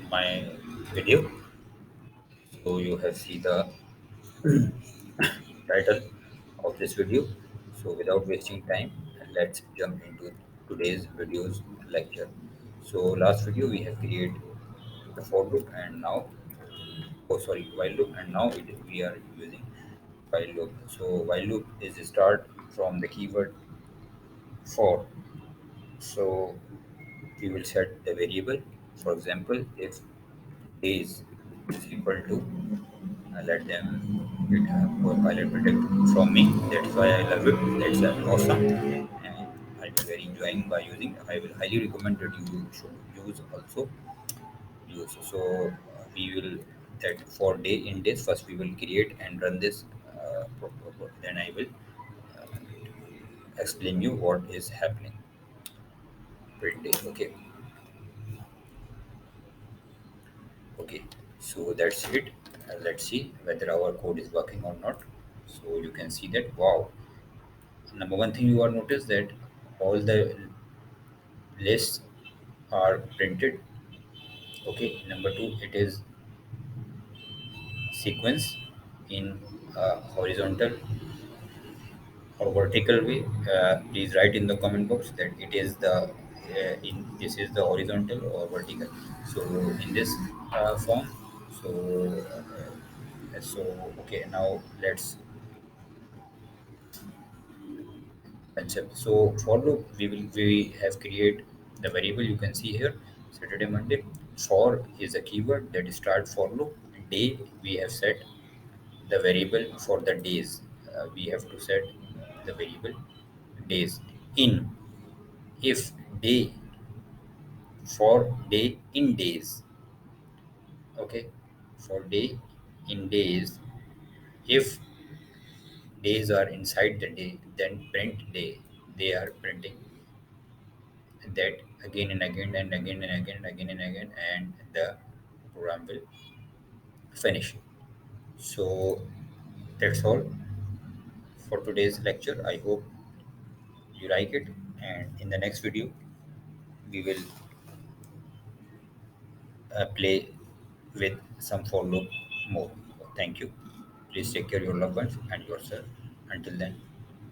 my video. So you have seen the title of this video. So without wasting time, let's jump into today's video's lecture. So last video we have created the for loop and now, oh sorry, while loop, and now we are using while loop. So while loop is start from the keyword for. So we will set the variable. For example, if days is equal to let them get pilot protect from me. That's why I love it. That's awesome, and I'll be very enjoying by using. I will highly recommend that you should use also use. So we will that for day in this first we will create and run this. Then I will explain you what is happening. Print day. Okay. Okay, so that's it. Let's see whether our code is working or not. So you can see that wow. Number one thing you are notice that all the lists are printed. Okay. Number two, it is sequence in horizontal or vertical way. Please write in the comment box that it is the in this is the horizontal or vertical. So in this form. So so okay, now let's concept. So for loop, we have create the variable you can see here, Saturday, Monday. For is a keyword that start for loop. Day we have set the variable for the days. We have to set the variable days in if day for day in days. Okay, for day in days. If days are inside the day, then print day. They are printing that again and again and again and again and again and again, and the program will finish. So that's all for today's lecture. I hope you like it, and in the next video we will play with some follow more. Thank you. Please take care of your loved ones and yourself. Until then,